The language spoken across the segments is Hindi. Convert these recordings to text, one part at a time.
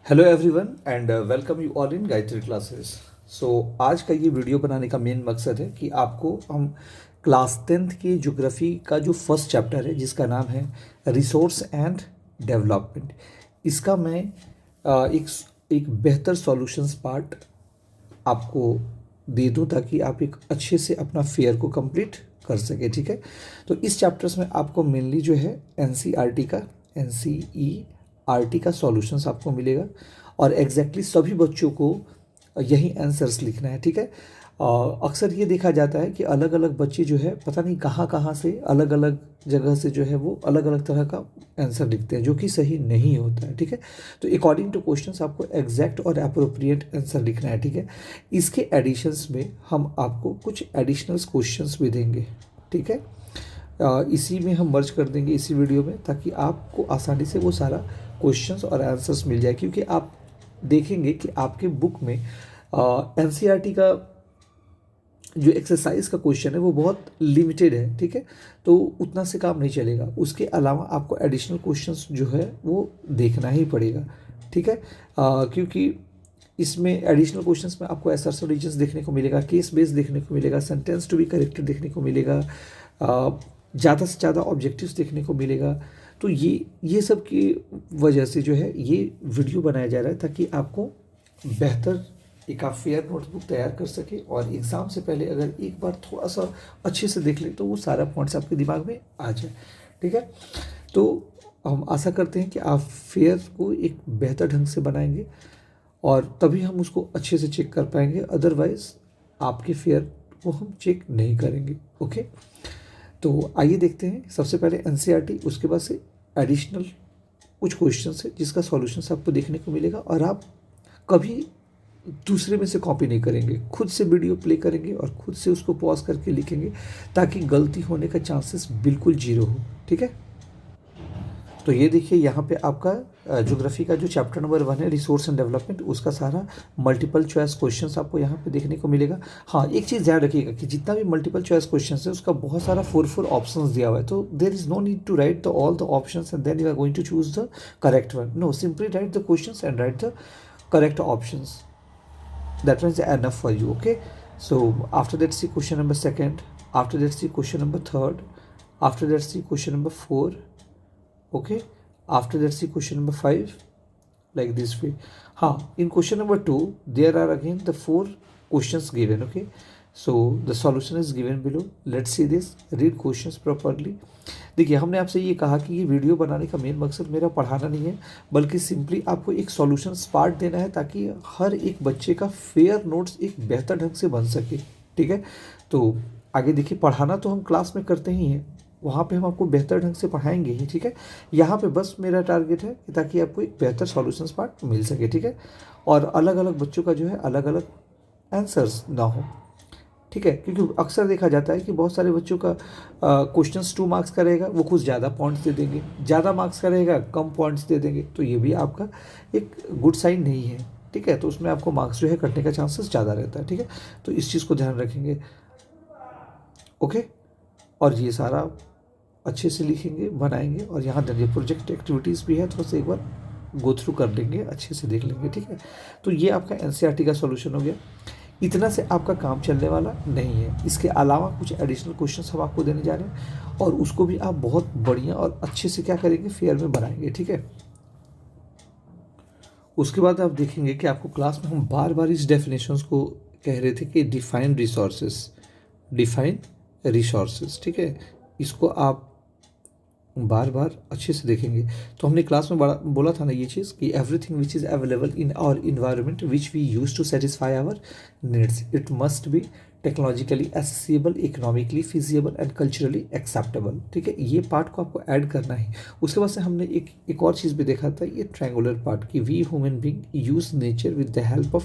Hello everyone and welcome you all in Gayatri classes. So आज का ये वीडियो बनाने का मेन मकसद है कि आपको हम क्लास 10th की ज्योग्राफी का जो फर्स्ट चैप्टर है जिसका नाम है रिसोर्स एंड डेवलपमेंट, इसका मैं एक एक बेहतर सॉल्यूशंस पार्ट आपको दे दूं ताकि आप एक अच्छे से अपना फेयर को कंप्लीट कर सके। ठीक है, तो इस चैप्टर्स में आपको मेनली जो है एनसीईआरटी का सॉल्यूशंस आपको मिलेगा और एग्जैक्टली सभी बच्चों को यही आंसर्स लिखना है। ठीक है, अक्सर ये देखा जाता है कि अलग अलग बच्चे जो है पता नहीं कहाँ कहाँ से अलग अलग जगह से जो है वो अलग अलग तरह का आंसर लिखते हैं जो कि सही नहीं होता है। ठीक है, तो अकॉर्डिंग टू क्वेश्चंस आपको एग्जैक्ट और अप्रोप्रिएट आंसर लिखना है। ठीक है, इसके एडिशंस में हम आपको कुछ एडिशनल क्वेश्चंस भी देंगे। ठीक है, इसी में हम मर्ज कर देंगे इसी वीडियो में ताकि आपको आसानी से वो सारा क्वेश्चंस और आंसर्स मिल जाए, क्योंकि आप देखेंगे कि आपके बुक में एनसीईआरटी का जो एक्सरसाइज का क्वेश्चन है वो बहुत लिमिटेड है। ठीक है, तो उतना से काम नहीं चलेगा, उसके अलावा आपको एडिशनल क्वेश्चंस जो है वो देखना ही पड़ेगा। ठीक है, क्योंकि इसमें एडिशनल क्वेश्चंस में आपको एसर्स और रीजंस देखने को मिलेगा, केस बेस देखने को मिलेगा, सेंटेंस टू बी करेक्टेड देखने को मिलेगा, ज़्यादा से ज़्यादा ऑब्जेक्टिव्स देखने को मिलेगा। तो ये सब की वजह से जो है ये वीडियो बनाया जा रहा है ताकि आपको बेहतर एक आप फेयर नोटबुक तैयार कर सके और एग्ज़ाम से पहले अगर एक बार थोड़ा सा अच्छे से देख लें तो वो सारा पॉइंट्स आपके दिमाग में आ जाए। ठीक है, तो हम आशा करते हैं कि आप फेयर को एक बेहतर ढंग से बनाएंगे और तभी हम उसको अच्छे से चेक कर पाएंगे, अदरवाइज़ आपके फेयर को हम चेक नहीं करेंगे। ओके, तो आइए देखते हैं सबसे पहले एनसीईआरटी, उसके बाद से एडिशनल कुछ क्वेश्चन है जिसका सॉल्यूशंस आपको देखने को मिलेगा और आप कभी दूसरे में से कॉपी नहीं करेंगे, खुद से वीडियो प्ले करेंगे और खुद से उसको पॉज करके लिखेंगे ताकि गलती होने का चांसेस बिल्कुल जीरो हो। ठीक है, तो ये देखिए यहाँ पे आपका ज्योग्राफी का जो चैप्टर नंबर 1 है रिसोर्स एंड डेवलपमेंट, उसका सारा मल्टीपल चॉइस क्वेश्चंस आपको यहाँ पे देखने को मिलेगा। हाँ, एक चीज़ ध्यान रखिएगा कि जितना भी मल्टीपल चॉइस क्वेश्चंस है उसका बहुत सारा फोर ऑप्शंस दिया हुआ है, तो there is no need to write the all the options and then you are going to choose the correct one. No, simply write the questions and write the correct options, that one's enough for you. Okay, so after that see question number 2nd, after that see question number 3rd, after that see question number 4. Okay, after that see question number 5, like this way. In question number 2 there are again the 4 questions given. Okay, so the solution is given below. Let's see this, read questions properly. देखिए, हमने आपसे ये कहा कि ये वीडियो बनाने का मेन मकसद मेरा पढ़ाना नहीं है, बल्कि सिंपली आपको एक सॉल्यूशन पार्ट देना है ताकि हर एक बच्चे का फेयर नोट्स एक बेहतर ढंग से बन सके। ठीक है, तो आगे देखिए, पढ़ाना तो हम क्लास में करते ही हैं, वहाँ पे हम आपको बेहतर ढंग से पढ़ाएंगे ही। ठीक है, यहाँ पे बस मेरा टारगेट है कि ताकि आपको एक बेहतर सॉल्यूशंस पार्ट मिल सके। ठीक है, और अलग अलग बच्चों का जो है अलग अलग आंसर्स ना हो। ठीक है, क्योंकि अक्सर देखा जाता है कि बहुत सारे बच्चों का क्वेश्चंस 2 मार्क्स का रहेगा, वो कुछ ज़्यादा पॉइंट्स दे देंगे, ज़्यादा मार्क्स का रहेगा कम पॉइंट्स दे देंगे, तो ये भी आपका एक गुड साइन नहीं है। ठीक है, तो उसमें आपको मार्क्स जो है कटने का चांसेस ज़्यादा रहता है। ठीक है, तो इस चीज़ को ध्यान रखेंगे। ओके, और ये सारा अच्छे से लिखेंगे, बनाएंगे, और यहाँ देखिए प्रोजेक्ट एक्टिविटीज़ भी है, थोड़ा सा एक बार गो थ्रू कर लेंगे, अच्छे से देख लेंगे। ठीक है, तो ये आपका एनसीईआरटी का सॉल्यूशन हो गया। इतना से आपका काम चलने वाला नहीं है, इसके अलावा कुछ एडिशनल क्वेश्चंस हम आपको देने जा रहे हैं और उसको भी आप बहुत बढ़िया और अच्छे से क्या करेंगे, फेयर में बनाएंगे। ठीक है, उसके बाद आप देखेंगे कि आपको क्लास में हम बार बार इस डेफिनेशंस को कह रहे थे कि डिफाइन रिसोर्सेज। ठीक है, इसको आप बार बार अच्छे से देखेंगे। तो हमने क्लास में बोला था ना ये चीज़ कि everything which is available in our environment which we use to satisfy our needs, it must be technologically accessible, economically feasible and culturally acceptable. ठीक है, ये पार्ट को आपको ऐड करना है। उसके बाद से हमने एक और चीज़ भी देखा था, ये ट्रायंगुलर पार्ट, कि we human being use nature with the help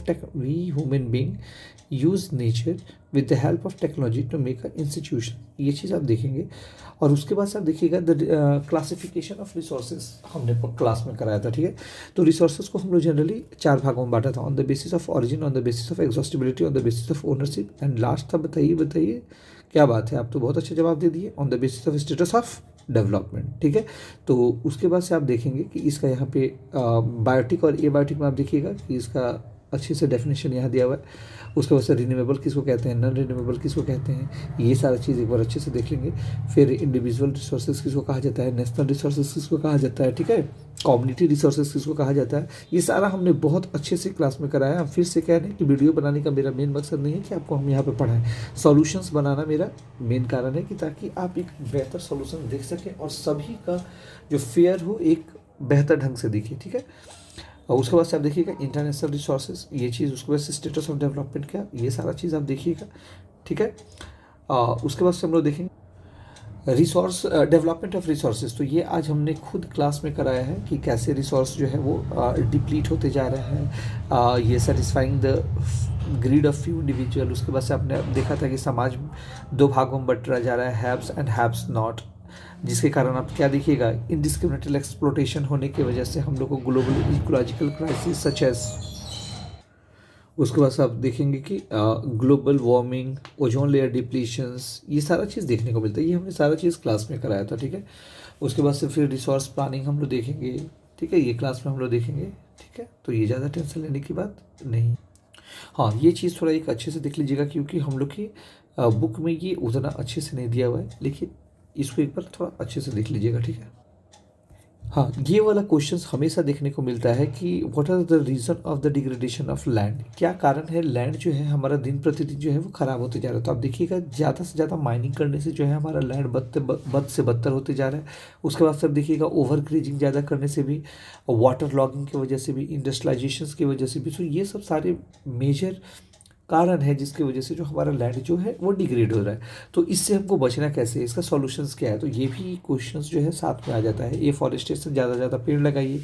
of technology to make a institution. ये चीज़ आप देखेंगे। और उसके बाद से आप देखिएगा द क्लासिफिकेशन ऑफ रिसोर्सेज हमने क्लास में कराया था। ठीक है, तो रिसोर्सेज को हम लोग जनरली 4 भागों में बांटा था, on the basis of origin, on the basis of exhaustibility, on the basis of ownership and last था, बताइए क्या बात है, आप तो बहुत अच्छा जवाब दे दिए, on the basis of status of development, ठीक है। तो उसके बाद से आप देखेंगे कि इसका यहाँ पे बायोटिक और एबायोटिक में आप देखिएगा कि इसका अच्छे से डेफिनेशन यहाँ दिया हुआ है। उसके बाद से रिन्यूएबल किसको कहते हैं, नॉन रिन्यूएबल किसको कहते हैं, ये सारा चीज़ एक बार अच्छे से देख लेंगे। फिर इंडिविजुअल रिसोर्सेज किसको कहा जाता है, नेशनल रिसोर्सेज किसको कहा जाता है, ठीक है, कम्युनिटी रिसोर्सेज किसको कहा जाता है, ये सारा हमने बहुत अच्छे से क्लास में कराया। हम फिर से कह रहे हैं कि वीडियो बनाने का मेरा मेन मकसद नहीं है कि आपको हम यहाँ पे पढ़ाएं, सॉल्यूशंस बनाना मेरा मेन कारण है कि ताकि आप एक बेहतर सॉल्यूशन देख सकें और सभी का जो फेयर हो एक बेहतर ढंग से देखिए, ठीक है। और उसके बाद से आप देखिएगा इंटरनेशनल रिसोर्सेज, ये चीज़, उसके बाद से स्टेटस ऑफ डेवलपमेंट क्या, ये सारा चीज़ आप देखिएगा, ठीक है। उसके बाद से हम लोग देखेंगे रिसोर्स डेवलपमेंट ऑफ रिसोर्सेज। तो ये आज हमने खुद क्लास में कराया है कि कैसे रिसोर्स जो है वो डिप्लीट होते जा रहे हैं, ये satisfying the greed of few individual. उसके बाद से आपने देखा था कि समाज दो भागों में बंटा जा रहा है, हैव्स एंड हैव्स नॉट, जिसके कारण आप क्या देखिएगा इनडिस्क्रिमिनेटल एक्सप्लोटेशन होने की वजह से हम लोग को global ecological crisis such as, उसके बाद से आप देखेंगे कि global warming, ozone layer depletions, ये सारा चीज़ देखने को मिलता है। ये हमने सारा चीज़ क्लास में कराया था, ठीक है। उसके बाद से फिर रिसोर्स प्लानिंग हम लोग देखेंगे, ठीक है, ये क्लास में हम लोग देखेंगे, ठीक है। तो ये ज़्यादा टेंशन लेने की बात नहीं। हाँ, ये चीज़ थोड़ा एक अच्छे से देख लीजिएगा क्योंकि हम लोग की बुक में ये उतना अच्छे से नहीं दिया हुआ है, लेकिन इसको एक बार थोड़ा अच्छे से देख लीजिएगा, ठीक है। हाँ, ये वाला क्वेश्चन हमेशा देखने को मिलता है कि what are the reason of the degradation of land, क्या कारण है लैंड जो है हमारा दिन प्रतिदिन जो है वो ख़राब होते जा रहा है। तो आप देखिएगा ज़्यादा से ज़्यादा माइनिंग करने से जो है हमारा लैंड बद से बदतर होते जा रहा है। उसके बाद सब देखिएगा ओवर ग्रेजिंग ज़्यादा करने से भी, वाटर लॉगिंग की वजह से भी, इंडस्ट्रियलाइजेशन की वजह से भी, तो ये सब सारे मेजर कारण है जिसकी वजह से जो हमारा लैंड जो है वो डिग्रेड हो रहा है। तो इससे हमको बचना कैसे है, इसका सॉल्यूशंस क्या है, तो ये भी क्वेश्चंस जो है साथ में आ जाता है। ये फॉरेस्टेशन, ज़्यादा से ज़्यादा पेड़ लगाइए,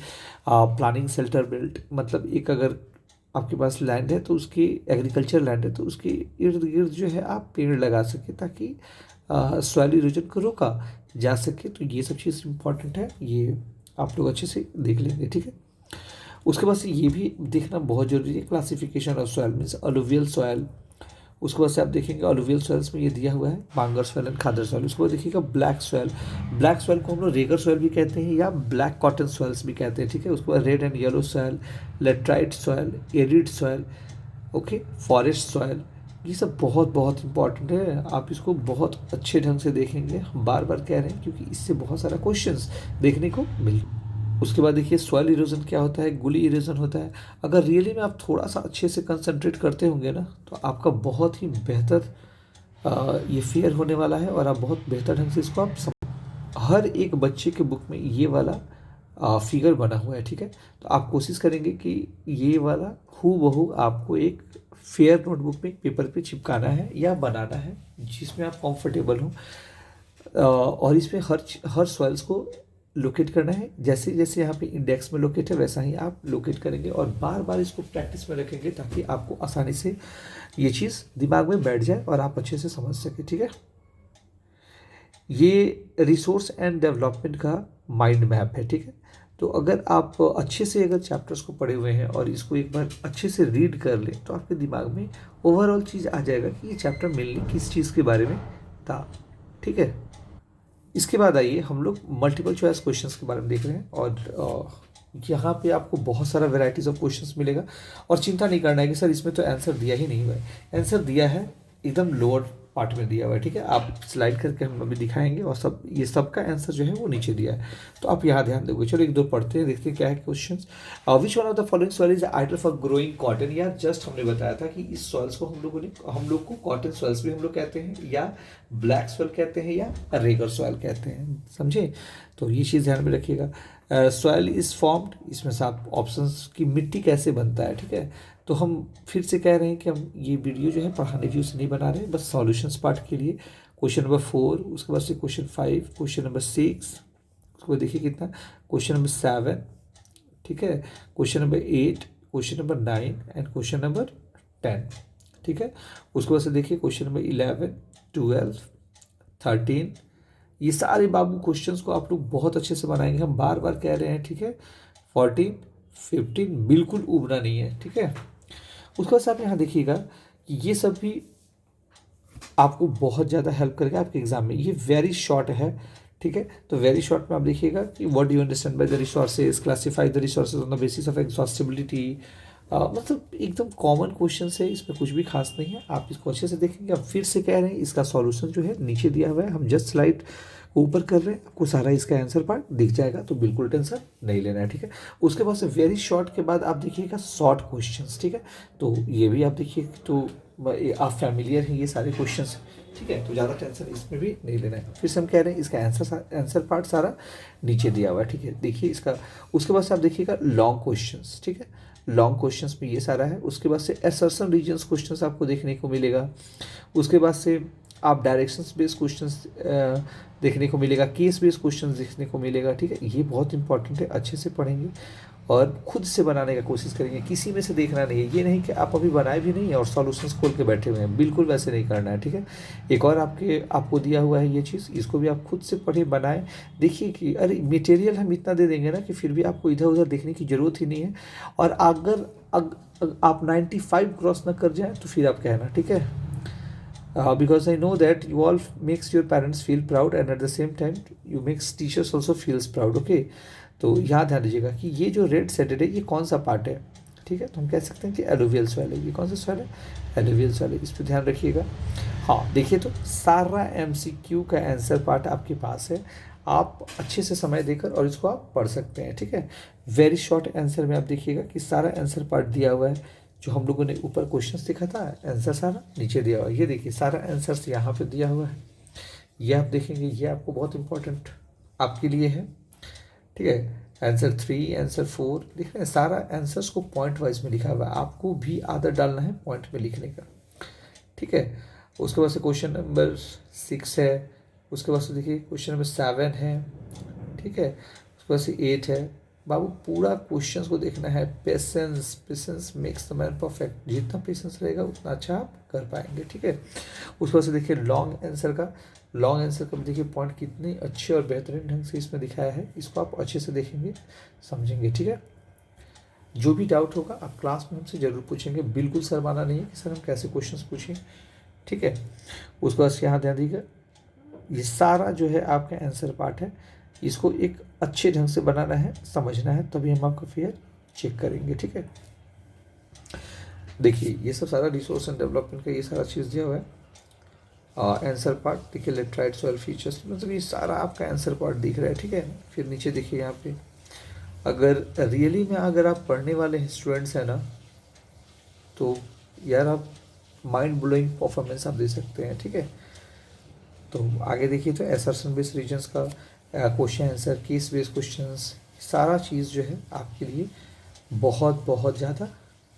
प्लानिंग शेल्टर बेल्ट, मतलब एक अगर आपके पास लैंड है तो उसकी, एग्रीकल्चर लैंड है तो उसके इर्द गिर्द जो है आप पेड़ लगा सके ताकि सॉइल इरोजन को रोका जा सके। तो ये सब चीज़ इंपॉर्टेंट है, ये आप लोग अच्छे से देख लेंगे, ठीक है। उसके बाद से ये भी देखना बहुत जरूरी है, classification of soil means alluvial soil. उसके बाद से आप देखेंगे अलुवियल सॉइल्स में ये दिया हुआ है बांगर सॉइल एंड खादर सॉइल। उसके बाद देखिएगा ब्लैक सॉइल, ब्लैक सॉइल को हम लोग रेगर सॉइल भी कहते हैं या ब्लैक कॉटन सॉइल्स भी कहते हैं, ठीक है। उसके बाद red and yellow soil, laterite soil, arid soil, okay, forest soil, ये सब बहुत बहुत इंपॉर्टेंट है। आप इसको बहुत अच्छे ढंग से देखेंगे, हम बार बार कह रहे हैं क्योंकि इससे बहुत सारा क्वेश्चंस देखने को मिल। उसके बाद देखिए सॉइल इरोजन क्या होता है, गुली इरोजन होता है। अगर रियली में आप थोड़ा सा अच्छे से कंसंट्रेट करते होंगे ना तो आपका बहुत ही बेहतर ये फेयर होने वाला है और आप बहुत बेहतर ढंग से इसको आप हर एक बच्चे के बुक में ये वाला फिगर बना हुआ है, ठीक है। तो आप कोशिश करेंगे कि ये वाला हूबहू आपको एक फेयर नोटबुक में पेपर पे चिपकाना है या बनाना है जिसमें आप कंफर्टेबल हो, और इसमें हर सॉइल्स को लोकेट करना है। जैसे जैसे यहाँ पे इंडेक्स में लोकेट है वैसा ही आप लोकेट करेंगे और बार बार इसको प्रैक्टिस में रखेंगे ताकि आपको आसानी से ये चीज़ दिमाग में बैठ जाए और आप अच्छे से समझ सकें, ठीक है। ये रिसोर्स एंड डेवलपमेंट का माइंड मैप है, ठीक है। तो अगर आप अच्छे से अगर चैप्टर्स को पढ़े हुए हैं और इसको एक बार अच्छे से रीड कर लें तो आपके दिमाग में ओवरऑल चीज़ आ जाएगा कि ये चैप्टर मेनली किस चीज़ के बारे में था, ठीक है। इसके बाद आइए हम लोग मल्टीपल चॉइस क्वेश्चंस के बारे में देख रहे हैं और यहाँ पे आपको बहुत सारा वैरायटीज़ ऑफ क्वेश्चंस मिलेगा और चिंता नहीं करना है कि सर इसमें तो आंसर दिया ही नहीं हुआ है। आंसर दिया है एकदम लोअर पार्ट में दिया हुआ है, ठीक है। आप स्लाइड करके हम अभी दिखाएंगे और सब ये सब का आंसर जो है वो नीचे दिया है, तो आप यहाँ ध्यान दोगे। चलो एक दो पढ़ते हैं, देखते हैं क्या है question. Which one of the following soil is ideal for growing cotton. या जस्ट हमने बताया था कि इस सॉइल्स को हम लोग को कॉटन सॉइल्स भी हम लोग कहते हैं या ब्लैक सॉइल कहते हैं या रेगर सॉइल कहते हैं, समझे। तो ये चीज़ ध्यान में रखिएगा। सॉइल इज फॉर्म्ड, इसमें से आप ऑप्शंस की मिट्टी कैसे बनता है, ठीक है। तो हम फिर से कह रहे हैं कि हम ये वीडियो जो है पढ़ाने व्यू से नहीं बना रहे, बस सॉल्यूशंस पार्ट के लिए। क्वेश्चन नंबर 4, उसके बाद से क्वेश्चन 5, क्वेश्चन नंबर 6, उसको देखिए कितना, क्वेश्चन नंबर 7, ठीक है, question number 8, question number 9 and question number 10, ठीक है। उसके बाद से देखिए क्वेश्चन नंबर 11, 12, 13, ये सारे बाबू क्वेश्चंस को आप लोग बहुत अच्छे से बनाएंगे, हम बार बार कह रहे हैं, ठीक है। 14, 15 बिल्कुल उबना नहीं है, ठीक है। उसके बाद आप यहाँ देखिएगा कि ये सब भी आपको बहुत ज़्यादा हेल्प करेगा आपके एग्जाम में। ये वेरी शॉर्ट है, ठीक है। तो वेरी शॉर्ट में आप देखिएगा कि what do you understand by the resources, classify the resources on the basis of exhaustibility. मतलब एकदम कॉमन क्वेश्चन है, इसमें कुछ भी खास नहीं है। आप इसको अच्छे से देखेंगे। अब फिर से कह रहे हैं, इसका सॉल्यूशन जो है नीचे दिया हुआ है, हम जस्ट स्लाइड ऊपर कर रहे हैं, आपको सारा इसका आंसर पार्ट दिख जाएगा, तो बिल्कुल टेंशन नहीं लेना है, ठीक है। उसके बाद से वेरी शॉर्ट के बाद आप देखिएगा शॉर्ट क्वेश्चंस, ठीक है। तो ये भी आप देखिए, तो आप फैमिलियर हैं ये सारे क्वेश्चंस, ठीक है। तो ज़्यादा टेंशन इसमें भी नहीं लेना है। फिर से हम कह रहे हैं इसका आंसर पार्ट सारा नीचे दिया हुआ है, ठीक है। देखिए इसका, उसके बाद से आप देखिएगा लॉन्ग क्वेश्चंस, ठीक है। लॉन्ग क्वेश्चंस में ये सारा है। उसके बाद से असर्शन रीजन्स क्वेश्चंस आपको देखने को मिलेगा। उसके बाद से आप डायरेक्शंस बेस्ड क्वेश्चंस देखने को मिलेगा, केस बेस्ड क्वेश्चंस देखने को मिलेगा, ठीक है। ये बहुत इंपॉर्टेंट है, अच्छे से पढ़ेंगे और खुद से बनाने का कोशिश करेंगे, किसी में से देखना नहीं है। ये नहीं कि आप अभी बनाए भी नहीं है और सॉल्यूशंस खोल के बैठे हुए हैं, बिल्कुल वैसे नहीं करना है, ठीक है। एक और आपको दिया हुआ है ये चीज़, इसको भी आप खुद से पढ़े बनाएं। देखिए कि अरे मटेरियल हम इतना दे देंगे ना कि फिर भी आपको इधर उधर देखने की ज़रूरत ही नहीं है। और अगर आप 95 क्रॉस ना कर जाए तो फिर आप कहना, ठीक है। Because I know that you all makes your parents feel proud and at the same time you makes teachers also feels proud, okay। तो यहाँ ध्यान दीजिएगा कि ये जो रेड सेटेड है ये कौन सा पार्ट है, ठीक है। तो हम कह सकते हैं कि एलुवियल सॉइल है। ये कौन सा सॉइल है? एलुवियल सॉइल है, इस पर ध्यान रखिएगा। हाँ देखिए, तो सारा MCQ का आंसर पार्ट आपके पास है, आप अच्छे से समय देकर और इसको आप पढ़ सकते हैं, ठीक है। वेरी शॉर्ट आंसर में आप देखिएगा कि सारा आंसर पार्ट दिया हुआ है, जो हम लोगों ने ऊपर क्वेश्चंस देखा था, आंसर सारा नीचे दिया हुआ है। ये देखिए सारा आंसर्स यहाँ पे दिया हुआ है, ये आप देखेंगे, ये आपको बहुत इंपॉर्टेंट आपके लिए है, ठीक है। आंसर 3, आंसर 4 देख रहे हैं, सारा आंसर्स को पॉइंट वाइज में लिखा हुआ है, आपको भी आदत डालना है पॉइंट में लिखने का, ठीक है। उसके बाद से क्वेश्चन नंबर 6 है। उसके बाद से देखिए क्वेश्चन नंबर 7 है, ठीक है। उसके बाद से 8 है। बाबू पूरा क्वेश्चंस को देखना है। Patience makes the man perfect, जितना पेशेंस रहेगा उतना अच्छा आप कर पाएंगे, ठीक है। उसके बाद से देखिए लॉन्ग आंसर का देखिए पॉइंट कितने अच्छे और बेहतरीन ढंग से इसमें दिखाया है, इसको आप अच्छे से देखेंगे, समझेंगे, ठीक है। जो भी डाउट होगा आप क्लास में हमसे ज़रूर पूछेंगे, बिल्कुल शर्माना नहीं है कि सर हम कैसे क्वेश्चंस पूछें, ठीक है। उसके बाद यहाँ ध्यान दीजिएगा, ये सारा जो है आपका आंसर पार्ट है, इसको एक अच्छे ढंग से बनाना है, समझना है, तभी हम आपका फिर चेक करेंगे, ठीक है। देखिए ये सब सारा रिसोर्स एंड डेवलपमेंट का ये सारा चीज़ दिया हुआ है। आंसर पार्ट देखिए, लेट्राइट सॉइल फीचर्स, मतलब ये सारा आपका आंसर पार्ट दिख रहा है, ठीक है। फिर नीचे देखिए यहाँ पे, अगर रियली में अगर आप पढ़ने वाले स्टूडेंट्स हैं ना, तो यार आप माइंड ब्लोइंग परफॉर्मेंस आप दे सकते हैं, ठीक है। तो आगे देखिए, तो असर्शन बेस्ड रीजन्स का question answer, case based questions, सारा चीज़ जो है आपके लिए बहुत बहुत ज़्यादा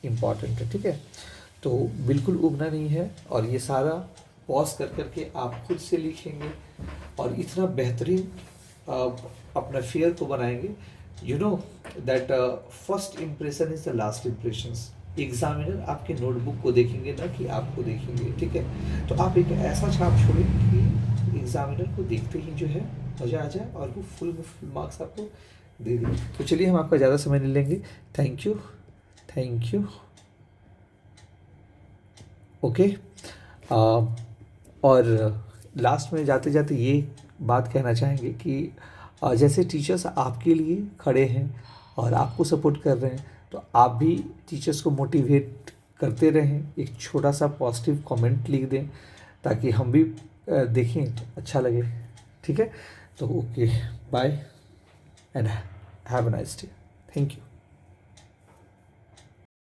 इम्पॉर्टेंट है, ठीक है। तो बिल्कुल उगना नहीं है, और ये सारा पॉज कर करके आप खुद से लिखेंगे और इतना बेहतरीन अपना फेयर को बनाएंगे। You know that first impression is the last impressions. Examiner आपके नोटबुक को देखेंगे ना कि आपको देखेंगे, ठीक है। तो आप एक ऐसा छाप छोड़ें कि एग्जामिनर को देखते ही जो है मज़ा आ जाए और वो फुल मार्क्स आपको दे दें। तो चलिए हम आपका ज़्यादा समय नहीं लेंगे। Thank you. ओके। और लास्ट में जाते जाते ये बात कहना चाहेंगे कि जैसे टीचर्स आपके लिए खड़े हैं और आपको सपोर्ट कर रहे हैं, तो आप भी टीचर्स को मोटिवेट करते रहें, एक छोटा सा पॉजिटिव कमेंट लिख दें ताकि हम भी देखें तो अच्छा लगे, ठीक है। तो okay, bye and have a nice day. Thank you.